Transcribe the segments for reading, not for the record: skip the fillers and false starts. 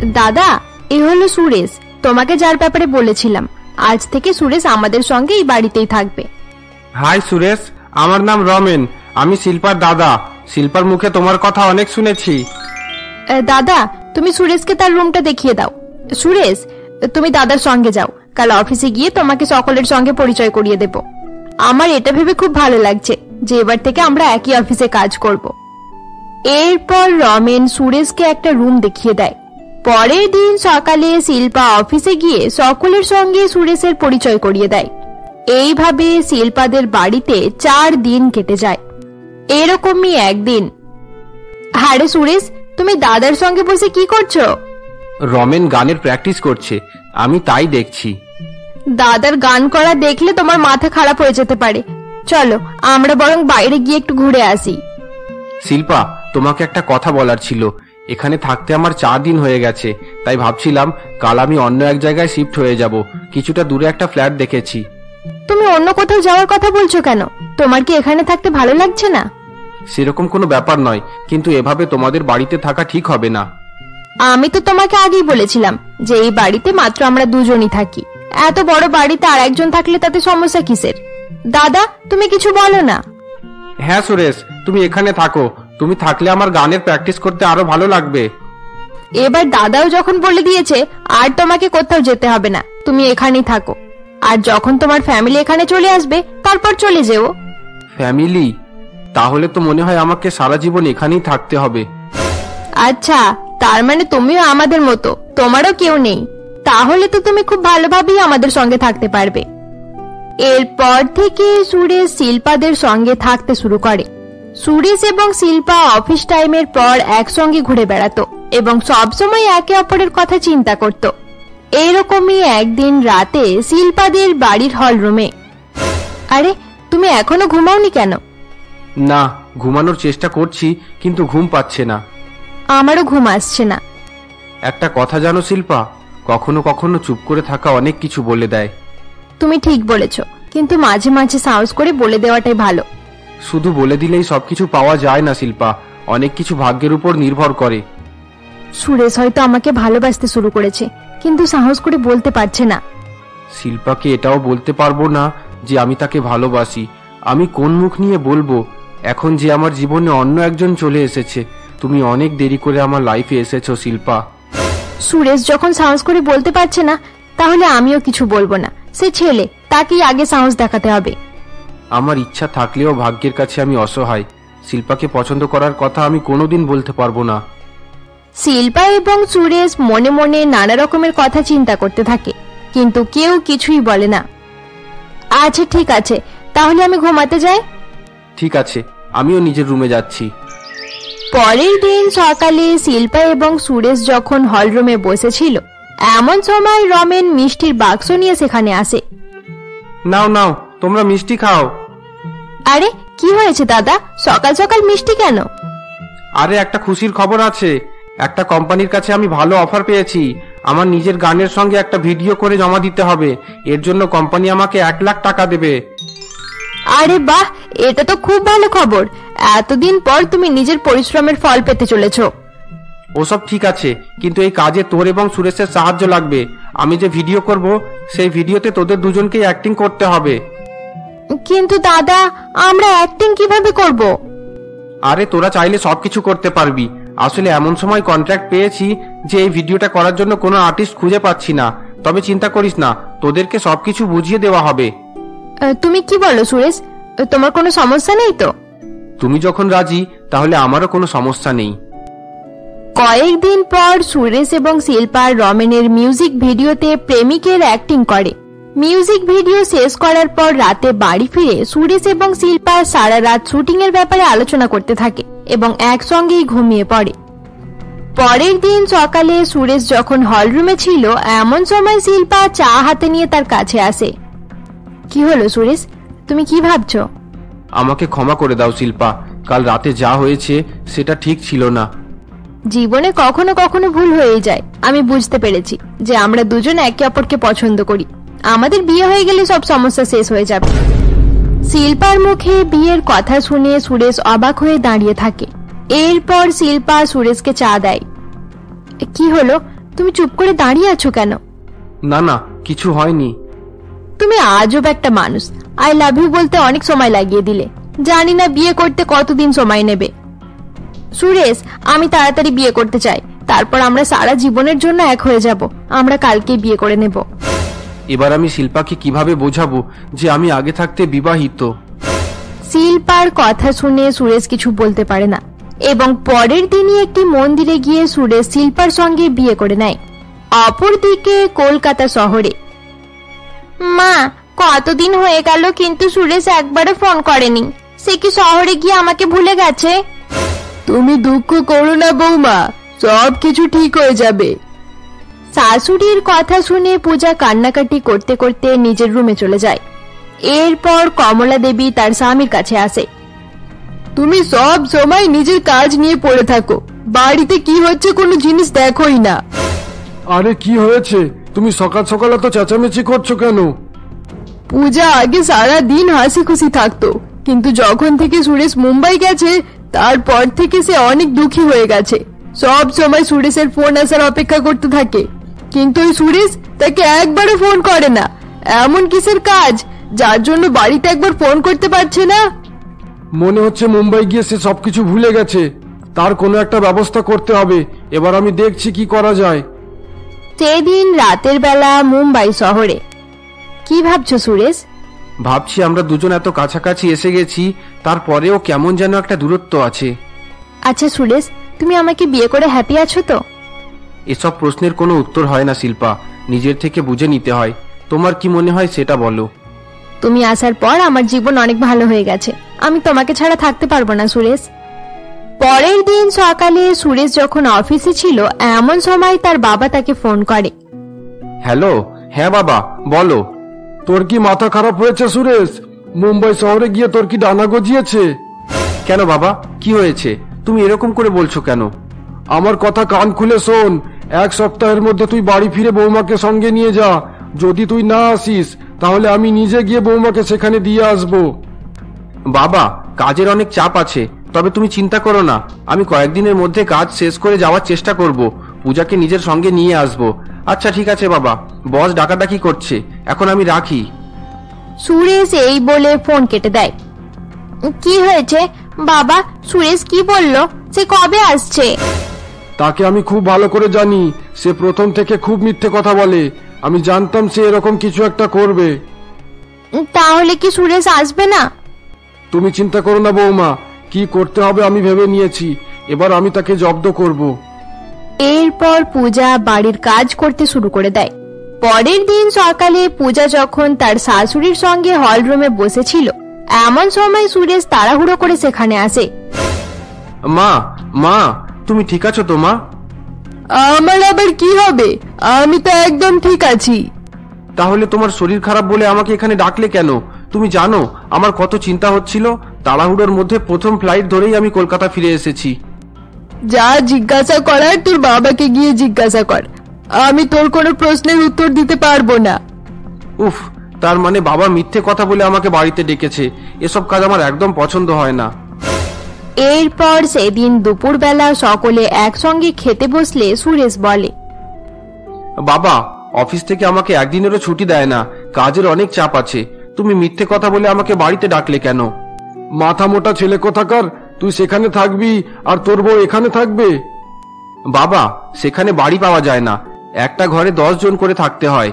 দাদা, এ হলো সুরেশ, তোমাকে যার ব্যাপারে বলেছিলাম। আজ থেকে সুরেশ আমাদের সঙ্গে এই বাড়িতেই থাকবে। হাই সুরেশ, আমার নাম রমেন, আমি শিল্পার দাদা। শিল্পার মুখে তোমার কথা অনেক শুনেছি। দাদা, তুমি সুরেশকে তার রুমটা দেখিয়ে দাও। সুরেশ, তুমি দাদার সঙ্গে যাও, কাল অফিসে গিয়ে তোমাকে সকলের সঙ্গে পরিচয় করিয়ে দেব। আমার এটা ভেবে খুব ভালো লাগছে যে এবার থেকে আমরা একই অফিসে কাজ করব। এরপর রমেন সুরেশকে একটা রুম দেখিয়ে দেয়। পরের দিন সকালে শিল্পা অফিসে গিয়ে সকলের সঙ্গে সুরেশের পরিচয় করিয়ে দেয়। এইভাবে শিল্পাদের বাড়িতে 4 দিন কেটে যায়। এরকমই একদিন, আরে সুরেশ, তুমি দাদার সঙ্গে বসে কি করছো? রমেন গানের প্র্যাকটিস করছে, আমি তাই দেখছি। দাদার গান করা দেখলে তোমার মাথা খারাপ হয়ে যেতে পারে। চলো আমরা বরং বাইরে গিয়ে একটু ঘুরে আসি। শিল্পা, তোমাকে একটা কথা বলার ছিল। এখানে থাকতে আমার 4 দিন হয়ে গেছে, তাই ভাবছিলাম কাল আমি অন্য এক জায়গায় শিফট হয়ে যাব। কিছুটা দূরে একটা ফ্ল্যাট দেখেছি। তুমি অন্য কোথাও যাওয়ার কথা বলছো কেন? তোমার কি এখানে থাকতে ভালো লাগছে না? সেরকম কোনো ব্যাপার নয়, কিন্তু এভাবে তোমাদের বাড়িতে থাকা ঠিক হবে না। আমি তো তোমাকে আগেই বলেছিলাম যে এই বাড়িতে মাত্র আমরা দুজনই থাকি। এত বড় বাড়িতে আর একজন থাকলে তাতে সমস্যা কিসের? দাদা, তুমি কিছু বলো না। হ্যাঁ সুরেশ, তুমি এখানে থাকো। তুমি থাকলে আমার গানের প্র্যাকটিস করতে আরো ভালো লাগবে। এবার দাদাও যখন বলে দিয়েছে আর তোমাকে কোথাও যেতে হবে না, তুমি এখানেই থাকো। আর যখন তোমার ফ্যামিলি এখানে চলে আসবে তারপর চলে যেও। ফ্যামিলি? তাহলে তো মনে হয় আমাকে সারা জীবন এখানেই থাকতে হবে। আচ্ছা, তার মানে তুমিও আমাদের মতো, তোমারও কেউ নেই। তাহলে তো তুমি খুব ভালোভাবেই আমাদের সঙ্গে থাকতে পারবে। এরপর থেকে সুরেশ শিল্পাদের সঙ্গে থাকতে শুরু করে। সুরেশ এবং শিল্পা অফিস টাইমের পর একসঙ্গে ঘুরে বেড়াতো এবং সবসময় একে অপরের কথা চিন্তা করত। এইরকমই একদিন রাতে শিল্পাদের বাড়ির হল রুমে। আরে, তুমি এখনো ঘুমাওনি কেন? না, ঘুমানোর চেষ্টা করছি, কিন্তু ঘুম পাচ্ছে না। আমারও ঘুম আসছে না। একটা কথা জানো শিল্পা, কখনো কখনো চুপ করে থাকা অনেক কিছু বলে দেয়। তুমি ঠিক বলেছ, কিন্তু মাঝে মাঝে সাহস করে বলে দেওয়াটাই ভালো। শুধু বলে দিলেই সবকিছু পাওয়া যায় না শিল্পা, অনেক কিছু ভাগ্যের উপর নির্ভর করে। সুরেশ হয়তো আমাকে ভালোবাসতে শুরু করেছে, কিন্তু সাহস করে বলতে পারছে না। শিল্পাকে এটাও বলতে পারবো না যে আমি তাকে ভালোবাসি। আমি কোন মুখ নিয়ে বলবো এখন যে আমার জীবনে অন্য একজন চলে এসেছে? তুমি অনেক দেরি করে আমার লাইফে এসেছো শিল্পা। সুরেশ যখন সাহস করে বলতে পারছে না, তাহলে আমিও কিছু বলবো না। সে ছেলে, তাকেই আগে সাহস দেখাতে হবে। আমার ইচ্ছা থাকলেও ভাগ্যের কাছে আমি অসহায়। শিল্পাকে পছন্দ করার কথা আমি কোনোদিন বলতে পারবো না। শিল্পা এবং সুরেশ মনে মনে নানা রকমের কথা চিন্তা করতে থাকে, কিন্তু কেউ কিছুই বলে না। আচ্ছা ঠিক আছে, তাহলে আমি ঘুমাতে যাই। ঠিক আছে, আমিও নিজের রুমে যাচ্ছি। পরের দিন সকালে শিল্পা এবং সুরেশ যখন হলরুমে বসেছিল, এমন সময় রমেন মিষ্টির বাক্স নিয়ে সেখানে আসে। নাও নাও, তোমরা মিষ্টি খাও। আরে, কি হয়েছে দাদা, সকাল সকাল মিষ্টি কেন? আরে, একটা খুশির খবর আছে। একটা কোম্পানির কাছে আমি ভালো অফার পেয়েছি। আমার নিজের গানের সঙ্গে একটা ভিডিও করে জমা দিতে হবে। এর জন্য কোম্পানি আমাকে 1 লাখ টাকা দেবে। আরে বাহ, এটা তো খুব ভালো খবর। এতদিন পর তুমি নিজের পরিশ্রমের ফল পেতে চলেছ। ওসব ঠিক আছে, কিন্তু এই কাজে তোর এবং সুরেশের সাহায্য লাগবে। আমি যে ভিডিও করব, সেই ভিডিওতে তোদের দুজনকেই অ্যাক্টিং করতে হবে। কিন্তু দাদা, আমরা অ্যাক্টিং কিভাবে করব? আরে, তোরা চাইলে সবকিছু করতে পারবি। আসলে এমন সময় কন্ট্রাক্ট পেয়েছি যে এই ভিডিওটা করার জন্য কোনো আর্টিস্ট খুঁজে পাচ্ছি না। তবে চিন্তা করিস না, তোদেরকে সবকিছু বুঝিয়ে দেওয়া হবে। তুমি কি বলো সুরেশ, তোমার কোনো সমস্যা নেই তো? তুমি যখন রাজি, তাহলে আমারও কোনো সমস্যা নেই। কয়েকদিন পর সুরেশ এবং শিল্পা রমেনের মিউজিক ভিডিওতে প্রেমিকের অ্যাক্টিং করে। মিউজিক ভিডিও শেষ করার পর রাতে বাড়ি ফিরে সুরেশ এবং শিল্পা সারা রাত শুটিং এর ব্যাপারে আলোচনা করতে থাকে এবং একসঙ্গেই ঘুমিয়ে পড়ে। পরের দিন সকালে সুরেশ যখন হলরুমে ছিল, এমন সময় শিল্পা চা হাতে নিয়ে তার কাছে আসে। কি হলো সুরেশ, তুমি কি ভাবছো? আমাকে ক্ষমা করে দাও শিল্পা, কাল রাতে যা হয়েছে সেটা ঠিক ছিল না। জীবনে কখনো কখনো ভুল হয়ে যায়। আমি বুঝতে পেরেছি যে আমরা দুজন একে অপরকে পছন্দ করি। আমাদের বিয়ে হয়ে গেলে সব সমস্যা শেষ হয়ে যাবে। শিল্পার মুখে বিয়ের কথা শুনে সুরেশ অবাক হয়ে দাঁড়িয়ে থাকে। এরপর শিল্পা সুরেশকে চা দেয়। কি হলো, তুমি চুপ করে দাঁড়িয়ে আছো কেন? না না, কিছু হয়নি। তুমি আজব একটা মানুষ। আই লাভ ইউ বলতে অনেক সময় লাগিয়ে দিলে। জানি না বিয়ে করতে কতদিন সময় নেবে। সুরেশ, আমি তাড়াতাড়ি বিয়ে করতে চাই, তারপর আমরা সারা জীবনের জন্য এক হয়ে যাব। আমরা কালকেই বিয়ে করে নেব। এবার আমি শিল্পাকে কিভাবে বোঝাবো যে আমি আগে থাকতে বিবাহিত? শিল্পার কথা শুনে সুরেশ কিছু বলতে পারে না এবং পরের দিনই একটি মন্দিরে গিয়ে সুরেশ শিল্পার সঙ্গে বিয়ে করে নেয়। অপরদিকে কলকাতা শহরে। মা, কতদিন হয়ে গেল কিন্তু সুরেশ একবারও ফোন করেনি। সে কি শহরে গিয়ে আমাকে ভুলে গেছে? তুমি দুঃখ করো না বৌমা, সব কিছু ঠিক হয়ে যাবে। শাশুড়ির কথা শুনে পূজা কান্নাকাটি করতে করতে নিজের রুমে চলে যায়। এরপর কমলা দেবী তার স্বামীর কাছে আসে। তুমি সব সময় নিজের কাজ নিয়ে পড়ে থাকো, বাড়িতে কি হচ্ছে কোনো জিনিস দেখোই না। আরে কি হয়েছে? তুমি সকাল সকাল এত চেঁচামেচি করছো কেন? পূজা আগে সারা দিন হাসি খুশি থাকতো, কিন্তু যখন থেকে সুরেশ মুম্বাই গেছে তারপর থেকে সে অনেক দুঃখী হয়ে গেছে। সব সময় সুরেশের ফোন আসার অপেক্ষা করতে থাকে, কিন্তু ওই সুরেশ তাকে একবারও ফোন করে না। এমন কিসের কাজ যার জন্য বাড়িতে একবার ফোন করতে পারছে না? মনে হচ্ছে মুম্বাই গিয়ে সে সবকিছু ভুলে গেছে। তার কোনো একটা ব্যবস্থা করতে হবে। এবার আমি দেখছি কি করা যায়। সেদিন রাতের বেলা মুম্বাই শহরে। কি ভাবছো সুরেশ? ভাবছি আমরা দুজন এত কাছাকাছি এসে গেছি, তারপরেও কেমন যেন একটা দূরত্ব আছে। আচ্ছা সুরেশ, তুমি আমাকে বিয়ে করে হ্যাপি আছো তো? এসব প্রশ্নের কোনো উত্তর হয় না শিল্পা, নিজের থেকে বুঝে নিতে হয়। তোমার কি মনে হয় সেটা বলো। তুমি আসার পর আমার জীবন অনেক ভালো হয়ে গেছে। আমি তোমাকে ছাড়া থাকতে পারবো না সুরেশ। পরের দিন সকালে সুরেশ যখন অফিসে ছিল এমন সময় তার বাবা তাকে ফোন করে। হ্যালো। হ্যাঁ বাবা, বলো। তোর কি মাথা খারাপ হয়েছে সুরেশ? মুম্বাই শহরে গিয়ে তোর কি ডানা গজিয়েছে? কেন বাবা, কি হয়েছে? তুমি এরকম করে বলছো কেন? আমার কথা কান খুলে শোন। 1 সপ্তাহের মধ্যে তুই বাড়ি ফিরে বৌমাকে সঙ্গে নিয়ে যা। যদি তুই না আসিস তাহলে আমি নিজে গিয়ে বৌমাকে সেখানে দিয়ে আসবো। বাবা, কাজের অনেক চাপ আছে, তবে তুমি চিন্তা করো না, আমি কয়েকদিনের মধ্যে কাজ শেষ করে যাওয়ার চেষ্টা করব। পূজাকে নিজের সঙ্গে নিয়ে আসবো। আচ্ছা ঠিক আছে বাবা, বস ডাকাডাকি করছে, এখন আমি রাখি। সুরেশ এই বলে ফোন কেটে দেয়। কি হয়েছে বাবা? সুরেশ কি বলল? সে কবে আসছে? তাকে আমি খুব ভালো করে জানি। সে প্রথম থেকে খুব মিথ্যে কথা বলে। আমি জানতাম সে এরকম কিছু একটা করবে। তাহলে কি সুরেশ আসবে না? তুমি চিন্তা করো না বৌমা, কি করতে হবে আমি ভেবে নিয়েছি। এবার আমি তাকে জব্দ করব। এরপর পূজা বাড়ির কাজ করতে শুরু করে দেয়। পরের দিন সকালে পূজা যখন তার শাশুড়ির সঙ্গে হল রুমে বসেছিল এমন সময় সুরেশ তাড়াহুড়ো করে সেখানে আসে। মা, মা, তুমি ঠিক আছো তো মা? আমার আবার কি হবে? আমি তো একদম ঠিক আছি। তাহলে তোমার শরীর খারাপ বলে আমাকে এখানে ডাকলে কেন? তুমি জানো আমার কত চিন্তা হচ্ছিল। তাড়াহুড়োর মধ্যে প্রথম ফ্লাইট ধরেই আমি কলকাতা ফিরে এসেছি। যা জিজ্ঞাসা করার তোর বাবাকে গিয়ে জিজ্ঞাসা কর। আমি তোর কোনো প্রশ্নের উত্তর দিতে পারবো না। উফ, তার মানে বাবা মিথ্যে কথা বলে আমাকে বাড়িতে ডেকেছে। এসব কাজ আমার একদম পছন্দ হয় না। এরপর সেদিন দুপুরবেলা সকলে একসঙ্গে খেতে বসলে সুরেশ বলে, বাবা, অফিস থেকে আমাকে একদিনেরও ছুটি দেয় না, কাজের অনেক চাপ আছে। তুমি মিথ্যে কথা বলে আমাকে বাড়িতে ডাকলে কেন? মাথা মোটা ছেলে কোথাকার, তুই সেখানে থাকবি আর তোর বউ এখানে থাকবে? বাবা, সেখানে বাড়ি পাওয়া যায় না, একটা ঘরে 10 জন করে থাকতে হয়।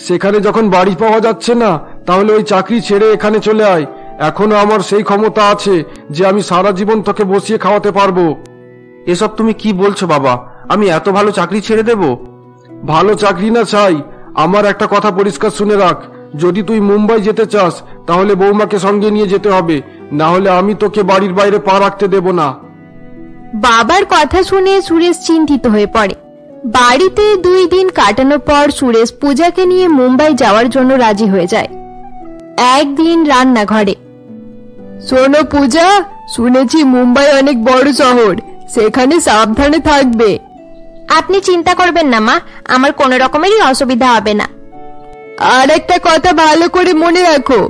সেখানে যখন বাড়ি পাওয়া যাচ্ছে না তাহলে ওই চাকরি ছেড়ে এখানে চলে আয়। এখনো আমার সেই ক্ষমতা আছে যে আমি সারা জীবন তোকে বসিয়ে খাওয়াতে পারবো। এসব তুমি কি বলছো বাবা? আমি এত ভালো চাকরি ছেড়ে দেব? ভালো চাকরি না চাই, আমার একটা কথা পরিষ্কার শুনে রাখ। যদি তুই মুম্বাই যেতে চাস তাহলে বৌমাকে সঙ্গে নিয়ে যেতে হবে, না হলে আমি তোকে বাড়ির বাইরে পা রাখতে দেব না। বাবার কথা শুনে সুরেশ চিন্তিত হয়ে পড়ে। বাড়িতে 2 দিন কাটানোর পর সুরেশ পূজাকে নিয়ে মুম্বাই যাওয়ার জন্য রাজি হয়ে যায়। একদিন রান্নাঘরে, শোনো পূজা, শুনেছি মুম্বাই অনেক বড় শহর, সেখানে সাবধানে থাকবে। আপনি চিন্তা করবেন না মা, আমার কোনো রকমেরই অসুবিধা হবে না। আর একটা কথা ভালো করে মনে রাখো,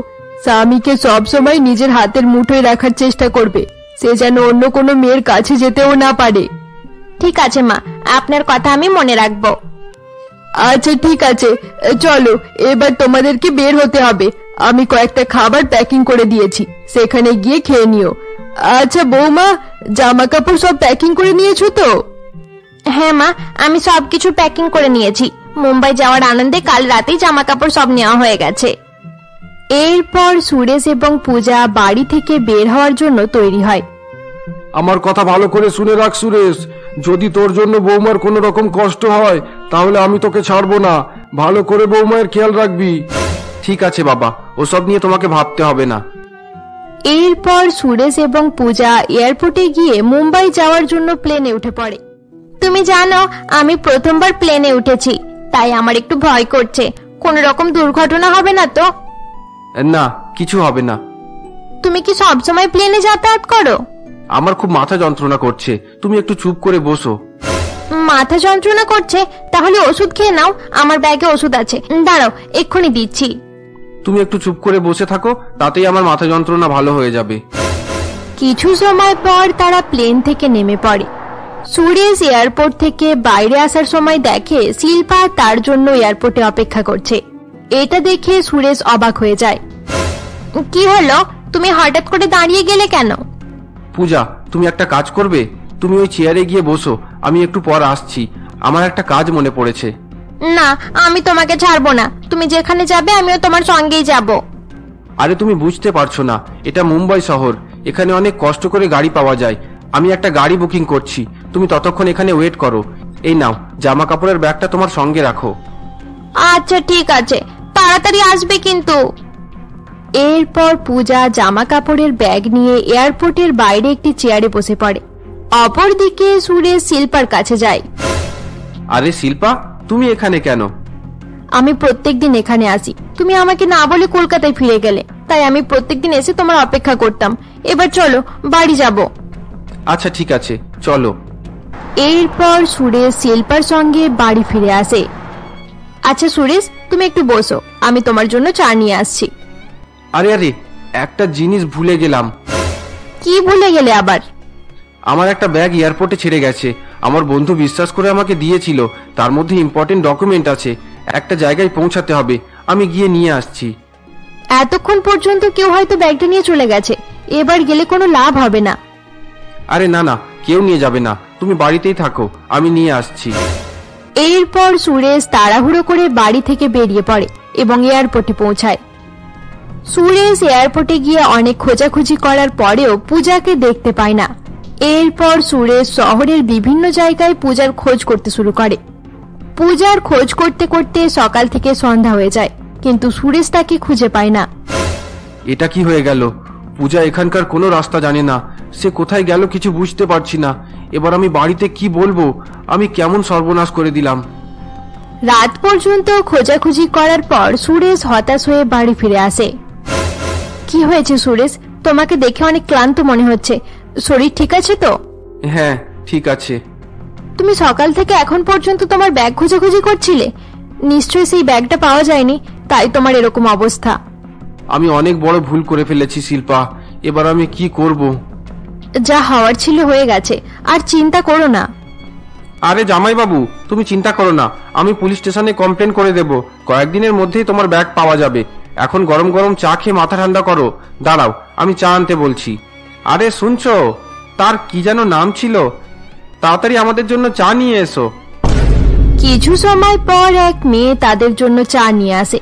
স্বামীকে সবসময় নিজের হাতের মুঠোয় রাখার চেষ্টা করবে, সে যেন অন্য কোনো মেয়ের কাছে যেতেও না পারে। ঠিক আছে মা, আপনার কথা আমি মনে রাখবো। আচ্ছা ঠিক আছে, চলো এবার তোমাদেরকে বের হতে হবে। আমি কয়েকটা খাবার প্যাকিং করে দিয়েছি, সেখানে গিয়ে খেয়ে নিও। আচ্ছা বৌমা, জামা কাপড় সব প্যাকিং করে নিয়েছো তো? হ্যাঁ মা, আমি সবকিছু প্যাকিং করে নিয়েছি। মুম্বাই যাওয়ার আনন্দে কাল রাতেই জামা কাপড় সব নেওয়া হয়ে গেছে। এরপর সুরেশ এবং পূজা বাড়ি থেকে বের হওয়ার জন্য তৈরি হয়। আমার কথা ভালো করে শুনে রাখ সুরেশ, যদি তোর জন্য বৌমার কোনো রকম কষ্ট হয় তাহলে আমি তোকে ছাড়বো না। ভালো করে বৌমায়ের খেয়াল রাখবি। ঠিক আছে বাবা, ওসব নিয়ে তোমাকে ভাবতে হবে না। এরপর সুরেশ এবং পূজা এয়ারপোর্টে গিয়ে মুম্বাই যাওয়ার জন্য প্লেনে উঠে পড়ে। তুমি জানো, আমি প্রথমবার প্লেনে উঠেছি, তাই আমার একটু ভয় করছে। কোনো রকম দুর্ঘটনা হবে না তো? না, কিছু হবে না। তুমি কি সবসময় প্লেনে যাতায়াত করো? আমার খুব মাথা যন্ত্রণা করছে, তুমি একটু চুপ করে বসো। মাথা যন্ত্রণা করছে? তাহলে ওষুধ খেয়ে নাও, আমার ব্যাগে ওষুধ আছে। দাঁড়াও, এক্ষুনি দিচ্ছি। তুমি একটু চুপ করে বসে থাকো, তাতেই আমার মাথা যন্ত্রণা ভালো হয়ে যাবে। কিছু সময় পর তারা প্লেন থেকে নেমে পড়ে। সুরেশ এয়ারপোর্ট থেকে বাইরে আসার সময় দেখে শিল্পা তার জন্য এয়ারপোর্টে অপেক্ষা করছে। এটা দেখে সুরেশ অবাক হয়ে যায়। কি হলো, তুমি হঠাৎ করে দাঁড়িয়ে গেলে কেন? পূজা, তুমি একটা কাজ করবে? তুমি ওই চেয়ারে গিয়ে বসো, আমি একটু পর আসছি। আমার একটা কাজ মনে পড়েছে। না, আমি তোমাকে ছাড়বো না। তুমি যেখানে যাবে আমিও তোমার সঙ্গেই যাব। আরে তুমি বুঝতে পারছো না, এটা মুম্বাই শহর, এখানে অনেক কষ্ট করে গাড়ি পাওয়া যায়। আমি একটা গাড়ি বুকিং করছি, তুমি ততক্ষণ এখানে ওয়েট করো। এই নাও, জামা কাপড়ের ব্যাগটা তোমার সঙ্গে রাখো। আচ্ছা ঠিক আছে, তাড়াতাড়ি আসবে কিন্তু। এরপর পূজা জামা কাপড়ের ব্যাগ নিয়ে এয়ারপোর্টের বাইরে একটি চেয়ারে বসে পড়ে। অপরদিকে সুরেশ শিল্পার কাছে যায়। আরে শিল্পা, তুমি এখানে কেন? আমি প্রত্যেকদিন এখানে আসি, তুমি আমাকে না বলে কলকাতায় ফিরে গেলে, তাই আমি প্রত্যেকদিন এসে তোমার অপেক্ষা করতাম। এবার চলো, বাড়ি যাব। আচ্ছা ঠিক আছে, চলো। এরপর সুরেশ শিল্পার সঙ্গে বাড়ি ফিরে আসে। আচ্ছা সুরেশ, তুমি একটু বসো, আমি তোমার জন্য চা নিয়ে আসছি। আরে আরে, একটা জিনিস ভুলে গেলাম। কি ভুলে গেলে আবার? আমার একটা ব্যাগ এয়ারপোর্টে ছেড়ে গেছে। আমার বন্ধু বিশ্বাস করে আমাকে দিয়েছিল, তার মধ্যে ইম্পর্টেন্ট ডকুমেন্ট আছে, একটা জায়গায় পৌঁছাতে হবে। আমি গিয়ে নিয়ে আসছি। এতক্ষণ পর্যন্ত কেউ হয়তো ব্যাগটা নিয়ে চলে গেছে, এবার গেলে কোনো লাভ হবে না। আরে না না, কেউ নিয়ে যাবে না, তুমি বাড়িতেই থাকো, আমি নিয়ে আসছি। এরপর সুরেশ তাড়াহুড়ো করে বাড়ি থেকে বেরিয়ে পড়ে এবং এয়ারপোর্টে পৌঁছায়। সুরেশ এয়ারপোর্টে গিয়ে অনেক খোঁজাখুঁজি করার পরেও পূজাকে দেখতে পায় না। এরপর সুরেশ শহরের বিভিন্ন জায়গায় পূজার খোঁজ করতে শুরু করে। পূজার খোঁজ করতে করতে সকাল থেকে সন্ধ্যা হয়ে যায়, কিন্তু সুরেশ তাকে খুঁজে পায় না। এটা কি হয়ে গেল? পূজা এখানকার কোনো রাস্তা জানে না, সে কোথায় গেল কিছু বুঝতে পারছি না। এবার আমি বাড়িতে কি বলবো? আমি কেমন সর্বনাশ করে দিলাম। রাত পর্যন্ত খোঁজাখুঁজি করার পর সুরেশ হতাশ হয়ে বাড়ি ফিরে আসে। কি হয়েছে সুরেশ? তোমাকে দেখে অনেক ক্লান্ত মনে হচ্ছে, শরীর ঠিক আছে তো? হ্যাঁ ঠিক আছে। তুমি সকাল থেকে এখন পর্যন্ত তোমার ব্যাগ খোঁজাখুঁজি করছিলে, নিশ্চয়ই সেই ব্যাগটা পাওয়া যায়নি, তাই তোমার এরকম অবস্থা। আমি অনেক বড় ভুল করে ফেলেছি শিল্পা, এবার আমি কি করব? যা হওয়ার ছিল হয়ে গেছে, আর চিন্তা করো না। আরে জামাই বাবু, তুমি চিন্তা করো না, আমি পুলিশ স্টেশনে কমপ্লেন করে দেব। কয়েকদিনের মধ্যেই তোমার ব্যাগ পাওয়া যাবে। এখন গরম গরম চা খেয়ে মাথা ঠান্ডা করো। দাঁড়াও, আমি চা আনতে বলছি। আরে শুনছো, তার কি যেন নাম ছিল? তাড়াতাড়ি আমাদের জন্য চা নিয়ে এসো। কিছু সময় পর এক মেয়ে তাদের জন্য চা নিয়ে আসে।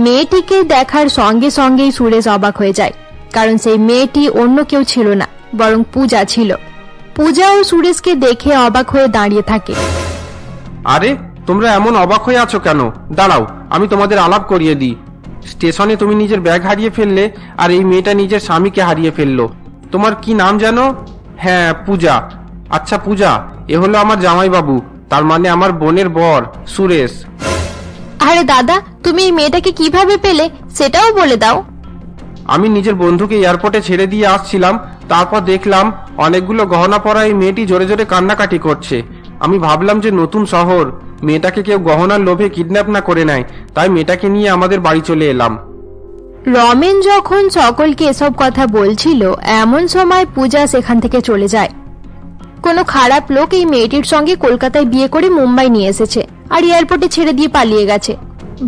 মেয়েটিকে দেখার সঙ্গে সঙ্গেই সুরেশ অবাক হয়ে যায়, কারণ সেই মেয়েটি অন্য কেউ ছিল না, বরং পূজা ছিল। পূজাও সুরেশকে দেখে অবাক হয়ে দাঁড়িয়ে থাকে। আরে তোমরা এমন অবাক হয়ে আছো কেন? দাঁড়াও, আমি তোমাদের আলাপ করিয়ে দিই। স্টেশনে তুমি নিজের ব্যাগ হারিয়ে ফেললে, আর এই মেয়েটা নিজের স্বামীকে হারিয়ে ফেললো। তোমার কি নাম জানো? হ্যাঁ পূজা। আচ্ছা পূজা, এ হলো আমার জামাইবাবু, তার মানে আমার বোনের বর সুরেশ। আরে দাদা, তুমি এই মেয়েটাকে কিভাবে পেলে সেটাও বলে দাও। আমি নিজের বন্ধুকে এয়ারপোর্টে ছেড়ে দিয়ে আসছিলাম, তারপর দেখলাম অনেকগুলো গহনা পরা এই মেয়েটি জোরে জোরে কান্নাকাটি করছে। আমি ভাবলাম যে নতুন শহর, মেয়েটাকে কেউ গহনার লোভে কিডন্যাপ না করে নেয়, তাই মেয়েটাকে নিয়ে আমাদের বাড়ি চলে এলাম। রমেন যখন সকলকে এসব কথা বলছিল, এমন সময় পূজা সেখান থেকে চলে যায়। কোনো খারাপ লোক এই মেয়েটির সঙ্গে কলকাতায় বিয়ে করে মুম্বাই নিয়ে এসেছে আর এয়ারপোর্টে ছেড়ে দিয়ে পালিয়ে গেছে।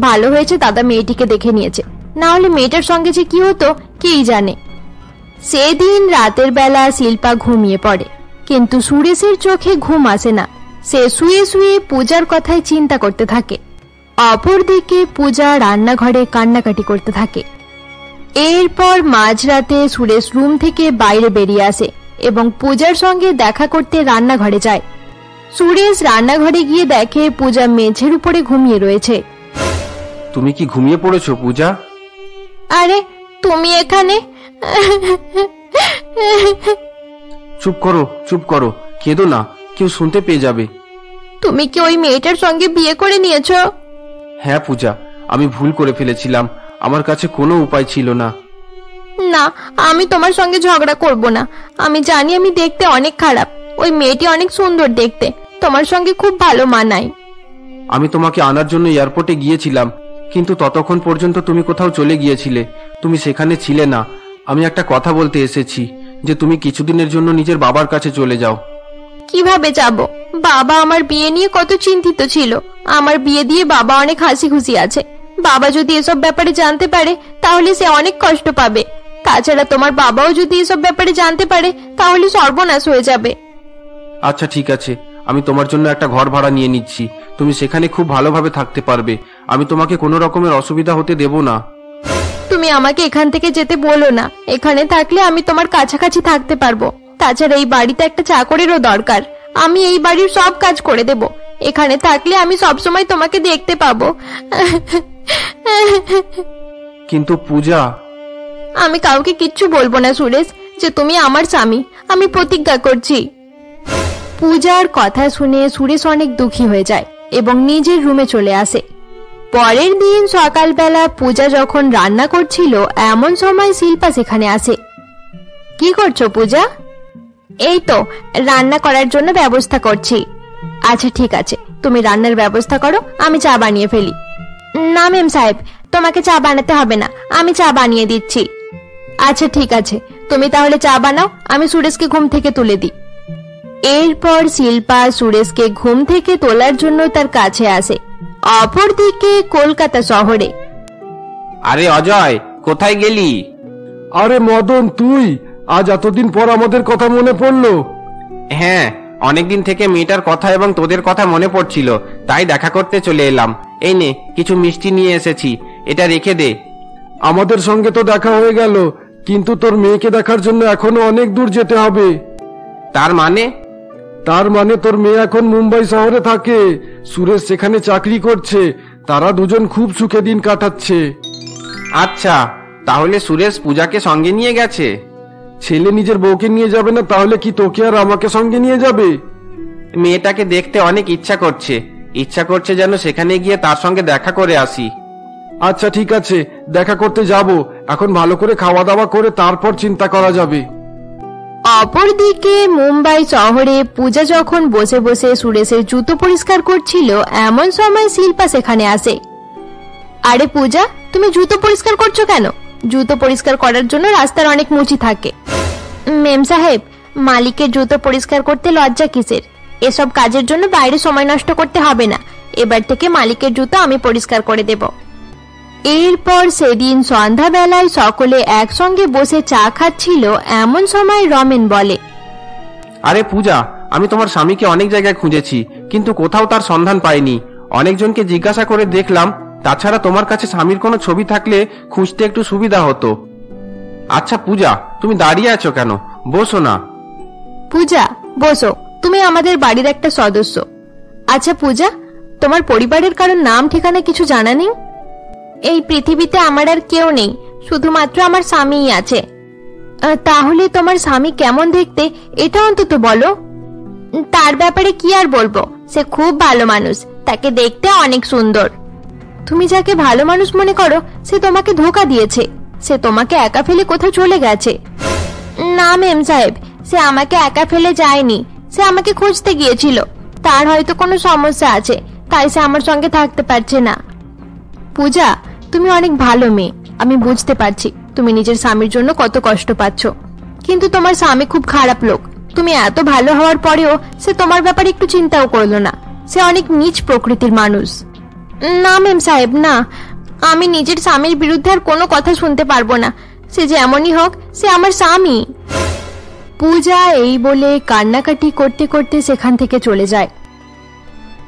ভালো হয়েছে দাদা মেয়েটিকে দেখে নিয়েছে, না হলে মেয়েটার সঙ্গে যে কি হতো কেই জানে। সেদিন রাতের বেলা শিল্পা ঘুমিয়ে পড়ে, কিন্তু সুরেশের চোখে ঘুম আসে না। সে শুয়ে শুয়ে পূজার কথায় চিন্তা করতে থাকে। অপরদিকে পূজা রান্নাঘরে কান্নাকাটি করতে থাকে। এরপর মাঝরাতে সুরেশ রুম থেকে বাইরে বেরিয়ে আসে এবং পূজার সঙ্গে দেখা করতে রান্নাঘরে যায়। সুরেশ রান্নাঘরে গিয়ে দেখে পূজা মেঝের উপরে ঘুমিয়ে রয়েছে। তুমি কি ঘুমিয়ে পড়েছো পূজা? আরে তুমি এখানে? চুপ করো, চুপ করো, কেঁদো না, কেউ শুনতে পেয়ে যাবে। তুমি কি ওই মেয়েটার সঙ্গে বিয়ে করে নিয়েছো? হ্যাঁ পূজা, আমি ভুল করে ফেলেছিলাম, আমার কাছে কোনো উপায় ছিল না। না, আমি তোমার সঙ্গে ঝগড়া করব না। আমি জানি আমি দেখতে অনেক খারাপ, ওই মেয়েটি অনেক সুন্দর দেখতে, তোমার সঙ্গে খুব ভালো মানায়। আমি তোমাকে আনার জন্য এয়ারপোর্টে গিয়েছিলাম, কিন্তু ততক্ষণ পর্যন্ত তুমি কোথাও চলে গিয়েছিলে, তুমি সেখানে ছিলে না। আমি একটা কথা বলতে এসেছি যে তুমি কিছুদিনের জন্য নিজের বাবার কাছে চলে যাও। কিভাবে যাব? বাবা আমার বিয়ে নিয়ে কত চিন্তিত ছিল। আমার বিয়ে দিয়ে বাবা অনেক হাসি খুশি আছে। বাবা যদি এসব ব্যাপারে জানতে পারে তাহলে সে অনেক কষ্ট পাবে। তাছাড়া তোমার বাবাও যদি এসব ব্যাপারে জানতে পারে তাহলে সর্বনাশ হয়ে যাবে। আচ্ছা ঠিক আছে, আমি তোমার জন্য একটা ঘর ভাড়া নিয়ে নিচ্ছি, তুমি সেখানে খুব ভালোভাবে থাকতে পারবে। আমি তোমাকে কোনো রকমের অসুবিধা হতে দেব না। তুমি আমাকে এখান থেকে যেতে বলো না, এখানে থাকলে আমি তোমার কাছাকাছি থাকতে পারবো। তাছাড়া এই বাড়িতে একটা চাকরেরও দরকার, আমি এই বাড়ির সব কাজ করে দেব। এখানে থাকলে আমি সবসময় তোমাকে দেখতে পাবো। কিন্তু পূজা, আমি কাউকে কিচ্ছু বলবো না সুরেশ, যে তুমি আমার স্বামী, আমি প্রতিজ্ঞা করছি। পূজার কথা শুনে সুরেশ অনেক দুঃখী হয়ে যায় এবং নিজের রুমে চলে আসে। পরের দিন সকালবেলা পূজা যখন রান্না করছিল এমন সময় শিল্পা সেখানে আসে। কি করছো পূজা? এই তো রান্না করার জন্য ব্যবস্থা করছি। আচ্ছা ঠিক আছে, তুমি রান্নার ব্যবস্থা করো, আমি চা বানিয়ে ফেলি। না মেম সাহেব, তোমাকে চা বানাতে হবে না, আমি চা বানিয়ে দিচ্ছি। আচ্ছা ঠিক আছে, তুমি তাহলে চা বানাও, আমি সুরেশকে ঘুম থেকে তুলে দিই। এরপর শিল্পা সুরেশকে ঘুম থেকে তোলার জন্য তার কাছে আসে। অপরদিকে কলকাতা শহরে। আরে অজয়, কোথায় গেলি? আরে মদন, তুই আজ এতদিন পর আমাদের কথা মনে পড়লো? হ্যাঁ, অনেকদিন থেকে মেয়েটার কথা এবং তোদের কথা মনে পড়ছিল, তাই দেখা করতে চলে এলাম। এই নে, কিছু মিষ্টি নিয়ে এসেছি, এটা রেখে দে। আমাদের সঙ্গে তো দেখা হয়ে গেল, কিন্তু তোর মেয়েকে দেখার জন্য এখনো অনেক দূর যেতে হবে। তার মানে? তার মানে তোর মেয়ে এখন মুম্বাই শহরে থাকে, সুরেশ সেখানে চাকরি করছে, তারা দুজন খুব সুখে দিন কাটাচ্ছে। আচ্ছা, তাহলে সুরেশ পূজাকে সঙ্গে নিয়ে গেছে? ছেলে নিজের বউকে নিয়ে যাবে না, তাহলে কি তোকে আর আমাকে সঙ্গে নিয়ে যাবে? মেয়েটাকে দেখতে অনেক ইচ্ছা করছে যেন সেখানে গিয়ে তার সঙ্গে দেখা করে আসি। আচ্ছা ঠিক আছে, দেখা করতে যাব, এখন ভালো করে খাওয়া দাওয়া করে তারপর চিন্তা করা যাবে। অপরদিকে মুম্বাই শহরে পূজা যখন বসে বসে সুরেশের জুতো পরিষ্কার করছিল এমন সময় শিল্পা সেখানে আসে। আরে পূজা, তুমি জুতো পরিষ্কার করছো কেন? জুতো পরিষ্কার করার জন্য রাস্তার অনেক মুচি থাকে। মেম সাহেব, মালিকের জুতো পরিষ্কার করতে লজ্জা কিসের? এসব কাজের জন্য বাইরে সময় নষ্ট করতে হবে না, এবার থেকে মালিকের জুতো আমি পরিষ্কার করে দেব। এরপর সেদিন সন্ধ্যাবেলায় সকলে একসঙ্গে বসে চা খাচ্ছিল এমন সময় রমেন বলে, আরে পূজা, আমি তোমার স্বামীকে অনেক জায়গায় খুঁজেছি, কিন্তু কোথাও তার সন্ধান পাইনি। অনেকজনকে জিজ্ঞাসা করে দেখলাম, তাছাড়া তোমার কাছে স্বামীর কোনো ছবি থাকলে খুঁজতে একটু সুবিধা হতো। আচ্ছা পূজা, তুমি দাঁড়িয়ে আছো কেন? বসো না। পূজা বসো, তুমি আমাদের বাড়ির একটা সদস্য। আচ্ছা পূজা, তোমার পরিবারের কারোর নাম ঠিকানা কিছু জানা নেই? এই পৃথিবীতে আমার আর কেউ নেই, শুধুমাত্র আমার স্বামীই আছে। তাহলে তোমার স্বামী কেমন দেখতে এটা অন্তত বলো। তার ব্যাপারে কি আর বলবো, সে খুব ভালো মানুষ, তাকে দেখতে অনেক সুন্দর। তুমি যাকে ভালো মানুষ মনে করো সে তোমাকে ধোঁকা দিয়েছে, সে তোমাকে একা ফেলে কোথাও চলে গেছে। না মেম সাহেব, সে আমাকে একা ফেলে যায়নি, সে আমাকে খুঁজতে গিয়েছিল। তার হয়তো কোনো সমস্যা আছে, তাই সে আমার সঙ্গে থাকতে পারছে না। পূজা, তুমি অনেক ভালো মেয়ে, আমি বুঝতে পারছি তুমি নিজের স্বামীর জন্য কত কষ্ট পাচ্ছ, কিন্তু তোমার স্বামী খুব খারাপ লোক, তুমি এত ভালো হওয়ার পরেও সে তোমার ব্যাপারে একটু চিন্তাও করলো না। সে অনেক নীচ প্রকৃতির মানুষ। না মেম সাহেব, না, আমি নিজের স্বামীর বিরুদ্ধে আর কোনো কথা শুনতে পারবো না। সে যেমনই হোক, সে আমার স্বামী। পূজা এই বলে কান্নাকাটি করতে করতে সেখান থেকে চলে যায়।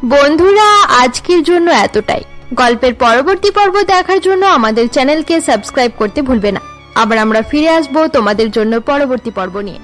বন্ধুরা, আজকের জন্য এতটাই। গল্পের পরবর্তী পর্ব দেখার জন্য আমাদের চ্যানেলকে সাবস্ক্রাইব করতে ভুলবে না। আবার আমরা ফিরে আসবো তোমাদের জন্য পরবর্তী পর্ব নিয়ে।